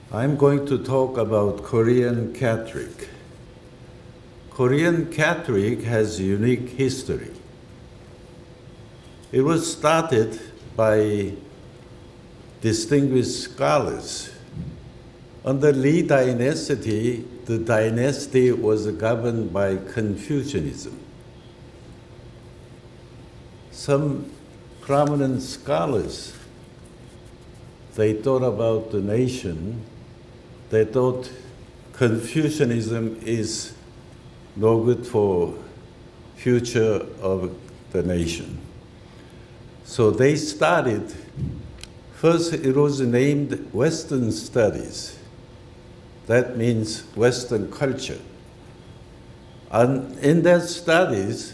I'm going to talk about Korean Catholic. Korean Catholic has a unique history. It was started by distinguished scholars. Under Lee dynasty, the dynasty was governed by Confucianism. Some prominent scholars, they thought about the nation. They thought Confucianism is no good for future of the nation. So they started, first it was named Western Studies. That means Western culture. And in their studies,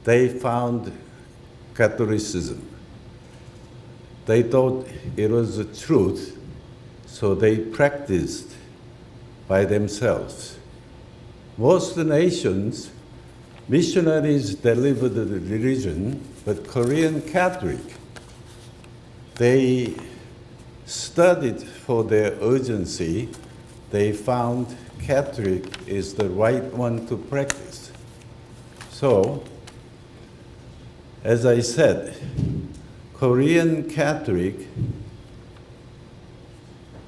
they found Catholicism. They thought it was the truth, so they practiced by themselves. Most nations, missionaries delivered the religion, but Korean Catholic, they studied for their urgency. They found Catholic is the right one to practice. So, as I said, Korean Catholic,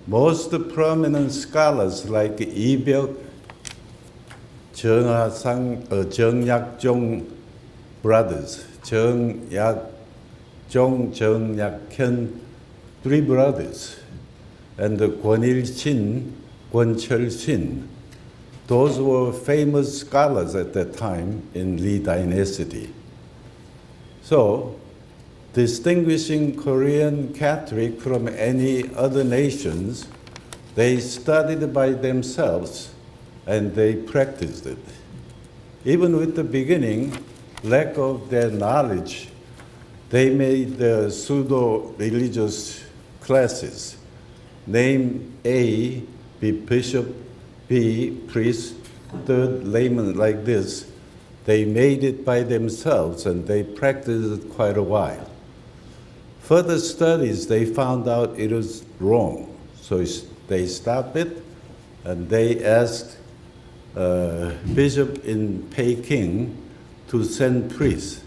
most prominent scholars like Ibyuk, 정약종 brothers, 정약종, 정약현, three brothers, and 권일신, 권철신, those were famous scholars at that time in Lee dynasty. So, distinguishing Korean Catholic from any other nations, they studied by themselves and they practiced it. Even with the beginning, lack of their knowledge, they made the pseudo-religious classes. Name A, be bishop, B, priest, third layman, like this. They made it by themselves and they practiced it quite a while. Further studies, they found out it was wrong. So they stopped it and they asked bishop in Peking to send priests.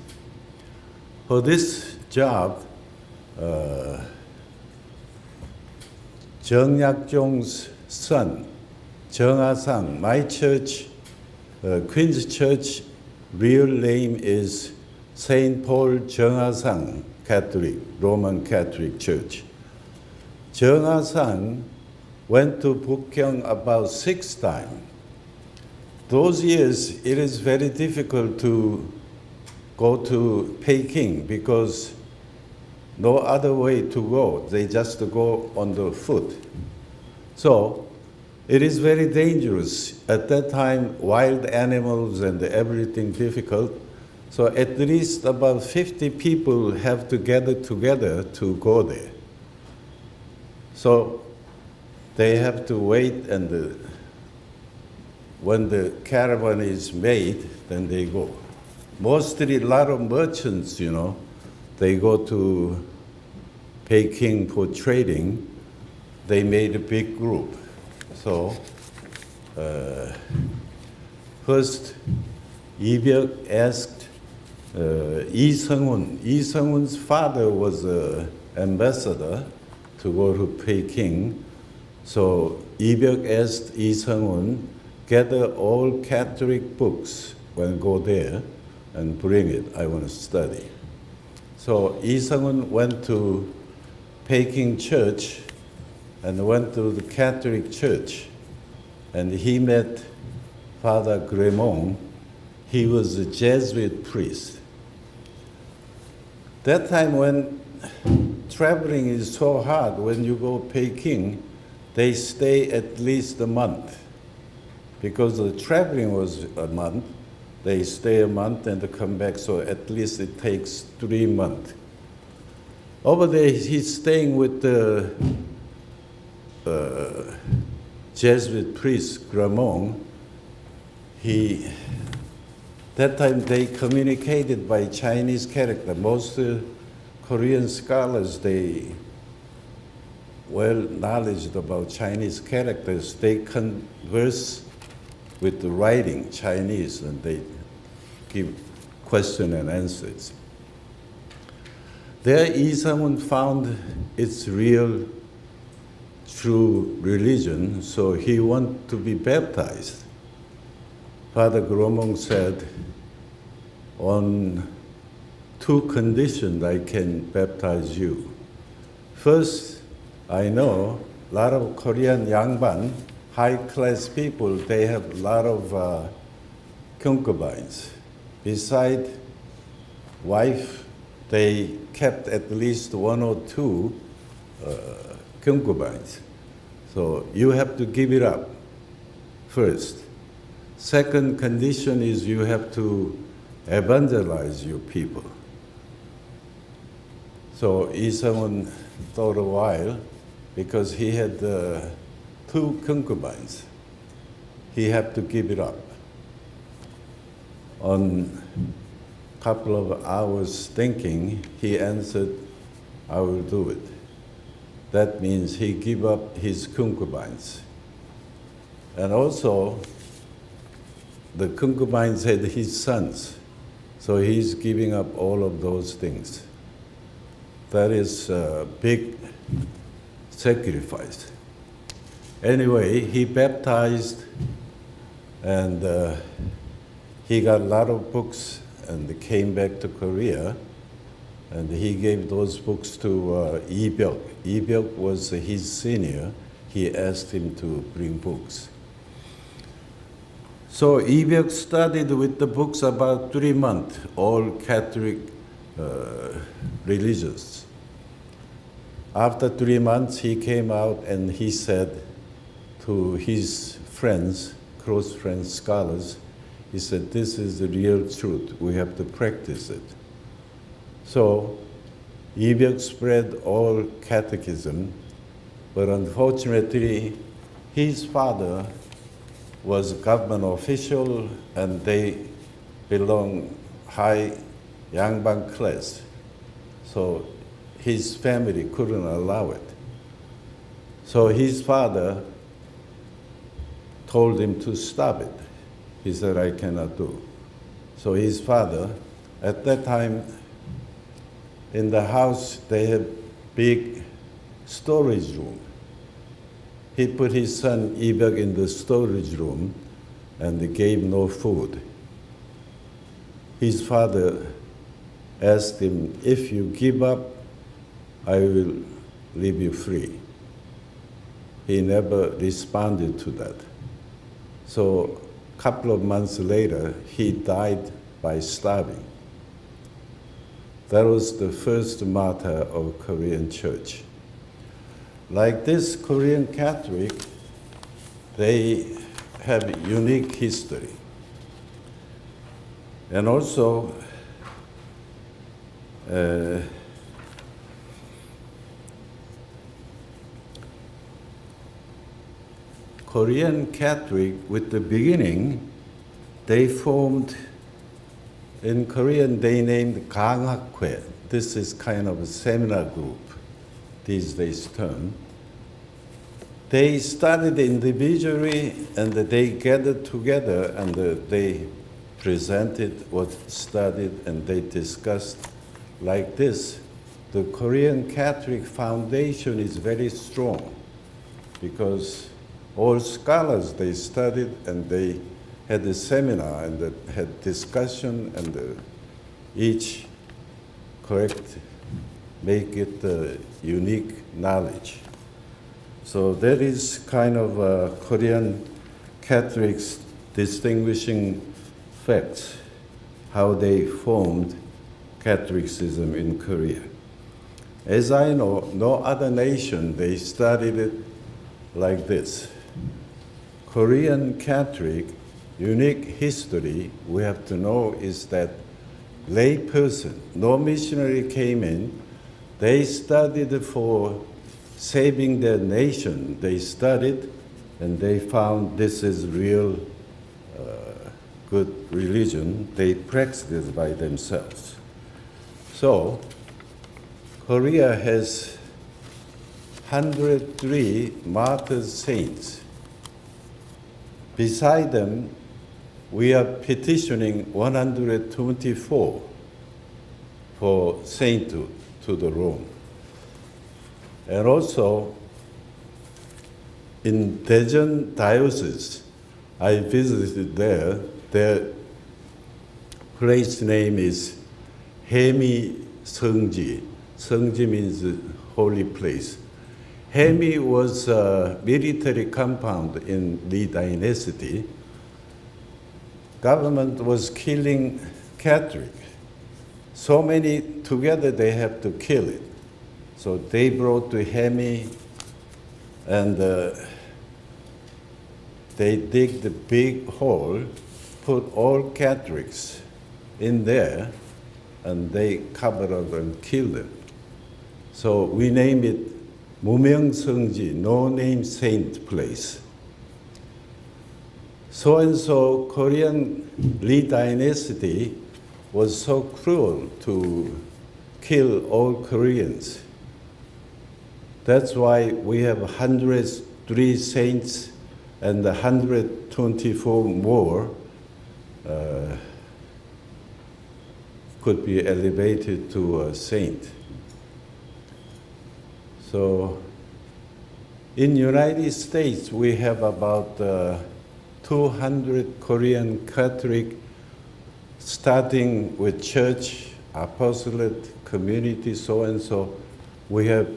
For this job, 정약종's son, 정하상, my church, Queen's Church, real name is Saint Paul 정하상 Catholic, Roman Catholic Church. 정하상 went to Bukyong about 6 times. Those years, it is very difficult to go to Peking because no other way to go. They just go on the foot. So it is very dangerous. At that time, wild animals and everything difficult. So at least about 50 people have to gather together to go there. So they have to wait, and when the caravan is made, then they go. Mostly a lot of merchants, they go to Peking for trading. They made a big group. So first, Ibyuk asked Lee Seung-hoon. Lee Seung-hoon's father was an ambassador to go to Peking. So Ibyuk asked Lee Seung-hoon, gather all Catholic books when go there and bring it. I want to study. So Lee Seung-hoon went to Peking Church and went to the Catholic Church, and he met Father Gremon. He was a Jesuit priest. That time when traveling is so hard, when you go Peking, they stay at least a month. Because the traveling was a month, they stay a month and come back, so at least it takes 3 months. Over there, he's staying with the Jesuit priest, Gramont. That time they communicated by Chinese character. Most Korean scholars, they well knowledge about Chinese characters, they converse with the writing Chinese and they give question and answers. There Isamun found its real, true religion, so he wanted to be baptized. Father Gromong said, on two conditions I can baptize you. First, I know a lot of Korean Yangban, high-class people, they have a lot of concubines. Besides wife, they kept at least one or two concubines. So you have to give it up first. Second condition is you have to evangelize your people. So Isamon thought a while, because he had two concubines. He had to give it up. On a couple of hours thinking, he answered, I will do it. That means he gave up his concubines. And also, the concubines had his sons, so he's giving up all of those things. That is a big sacrifice. Anyway, he baptized and he got a lot of books and came back to Korea, and he gave those books to Lee Byuk. Lee Byuk was his senior. He asked him to bring books. So Lee Byuk studied with the books about 3 months, all Catholic religions. After 3 months, he came out and he said to his friends, close friends, scholars, he said, this is the real truth. We have to practice it. So Lee Byuk spread all catechism, but unfortunately, his father was a government official and they belong high Yangban class. So his family couldn't allow it. So his father told him to stop it. He said, I cannot do. So his father, at that time, in the house, they had big storage room. He put his son Lee Byuk in the storage room and gave no food. His father asked him, if you give up, I will leave you free. He never responded to that. So a couple of months later, he died by starving. That was the first martyr of Korean church. Like this Korean Catholic, they have unique history. And also, Korean Catholic, with the beginning, they formed, in Korean they named Ganghakhae. This is kind of a seminar group, these days term. They started individually and they gathered together and they presented what studied and they discussed like this. The Korean Catholic Foundation is very strong because all scholars, they studied and they had a seminar and they had discussion and each make it unique knowledge. So that is kind of Korean Catholics' distinguishing facts, how they formed Catholicism in Korea. As I know, no other nation, they studied it like this. Korean Catholic unique history we have to know is that lay person, no missionary came in, they studied for saving their nation. They studied and they found this is real good religion. They practiced it by themselves. So Korea has 103 martyr saints. Beside them, we are petitioning 124 for sainthood to the Rome. And also, in Daejeon Diocese, I visited there. Their place name is Hemi Seungji. Seungji means holy place. Hemi was a military compound in Lee Dynasty. Government was killing Catholic. So many together they have to kill it. So they brought to Hemi, and they dig the big hole, put all Catholics in there, and they cover up and kill them. So we name it 무명성지, no name saint place. So-and-so Korean Lee Dynasty was so cruel to kill all Koreans. That's why we have 103 saints and 124 more could be elevated to a saint. So in United States, we have about 200 Korean Catholic, starting with church, apostolate, community, so-and-so. We have,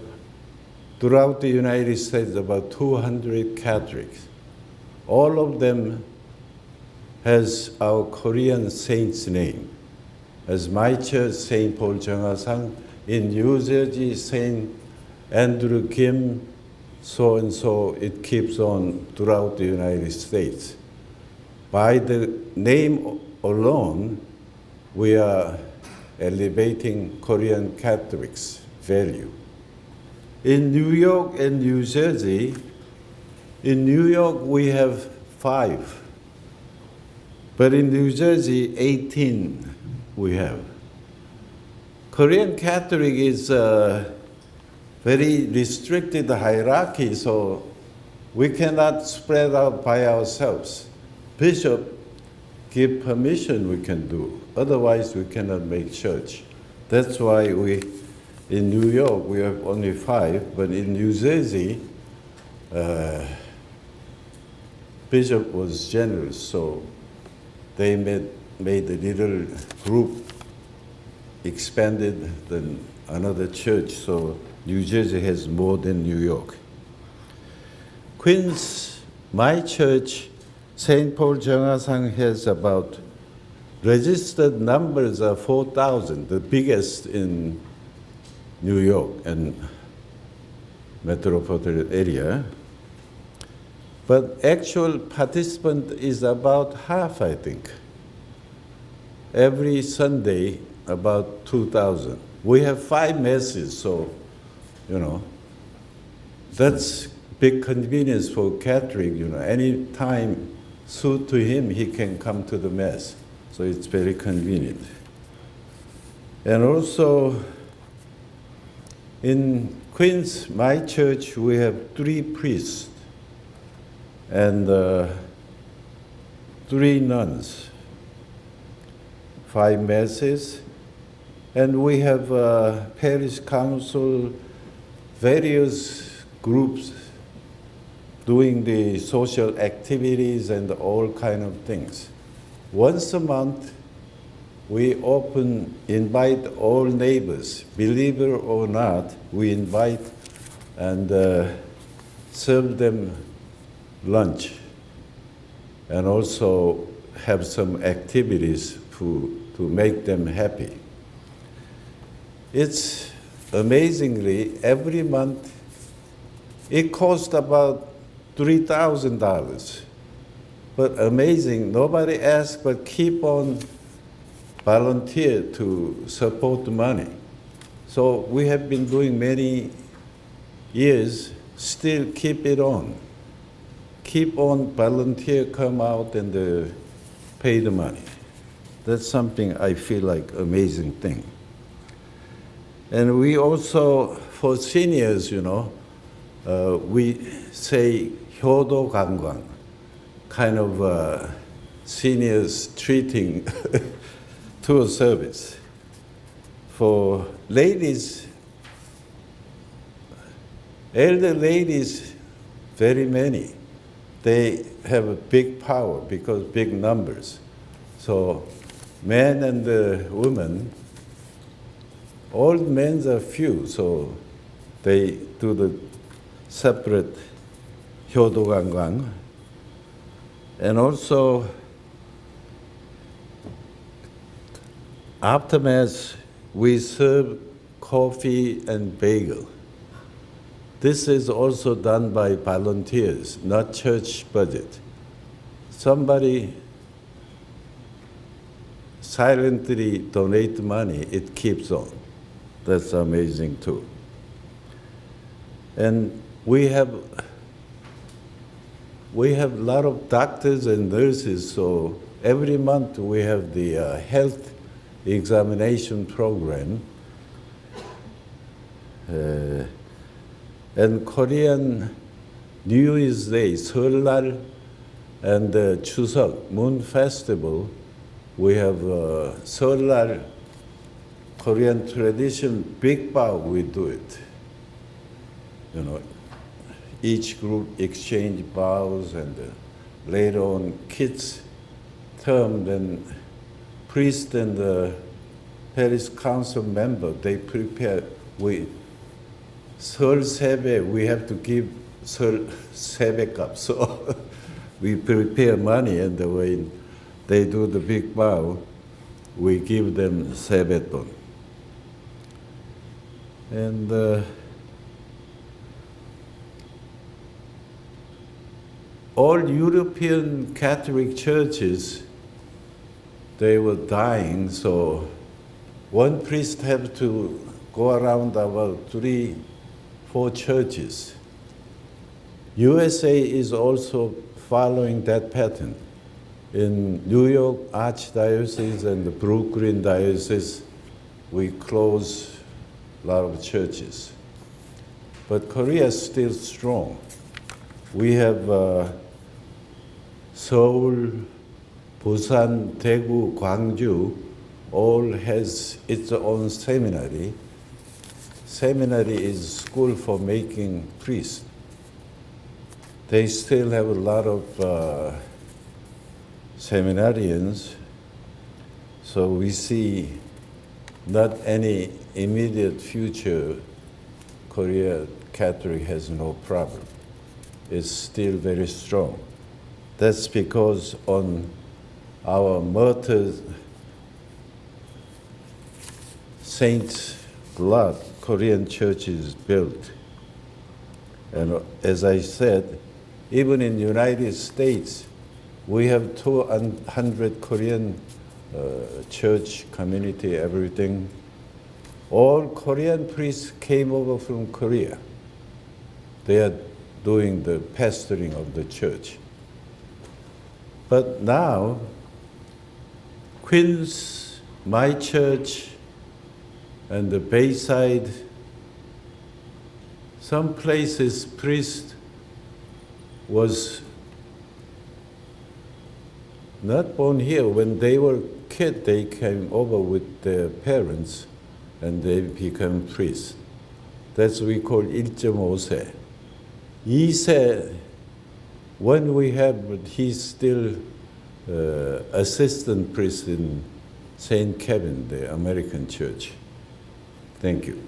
throughout the United States, about 200 Catholics. All of them has our Korean saint's name. As my church, St. Paul Jeonghwa-sang, in New Jersey, St. Andrew Kim, so-and-so, it keeps on throughout the United States. By the name alone, we are elevating Korean Catholics' value. In New York and New Jersey, in New York we have 5, but in New Jersey, 18 we have. Korean Catholic is very restricted hierarchy, so we cannot spread out by ourselves. Bishop give permission, we can do. Otherwise, we cannot make church. That's why in New York, we have only 5, but in New Jersey, Bishop was generous, so they made a little group, expanded than another church, so New Jersey has more than New York. Queens, my church, St. Paul Jeonghwa-sang, has about registered numbers of 4,000, the biggest in New York and metropolitan area. But actual participant is about half, I think. Every Sunday, about 2,000. We have 5 masses, so that's big convenience for Catholic. Any time suit to him, he can come to the mass. So it's very convenient. And also, in Queens, my church, we have 3 priests and 3 nuns, 5 masses, and we have parish council, various groups doing the social activities and all kind of things. Once a month, we invite all neighbors, believer or not, we invite and serve them lunch and also have some activities to make them happy. It's amazingly, every month, it costs about $3,000. But amazing, nobody asks but keep on volunteer to support the money. So we have been doing many years, still keep it on. Keep on volunteer, come out and pay the money. That's something I feel like amazing thing. And we also, for seniors, we say 효도 관광, kind of seniors treating tour service. For ladies, elder ladies, very many. They have a big power because big numbers. So men and women, old men are few, so they do the separate 효도관광. And also, after Mass, we serve coffee and bagel. This is also done by volunteers, not church budget. Somebody silently donate money, it keeps on. That's amazing too. And we have a lot of doctors and nurses, so every month we have the health examination program. And Korean New Year's Day, 설날, and Chuseok, Moon Festival, we have 설날, Korean tradition, big bow, we do it. You know, each group exchange bows, and later on, kids termed and priest and parish council member, they prepare. 설 세배, we have to give 설 세배값. So we prepare money, and when they do the big bow, we give them 세뱃돈. And all European Catholic churches, they were dying, so one priest had to go around about 3-4 churches. USA is also following that pattern. In New York Archdiocese and the Brooklyn Diocese, we close a lot of churches. But Korea is still strong. We have Seoul, Busan, Daegu, Gwangju, all has its own seminary. Seminary is school for making priests. They still have a lot of seminarians, so we see not any immediate future. Korea Catholic has no problem. It's still very strong. That's because on our martyrs' saints' blood, Korean church is built. And as I said, even in the United States, we have 200 Korean church community, everything. All Korean priests came over from Korea. They are doing the pastoring of the church. But now, Queens, my church, and the Bayside, some places priest was not born here. When they were kids, they came over with their parents and they become priests. That's what we call 1.5세. 2세, when we have, but he's still assistant priest in St. Kevin, the American church. Thank you.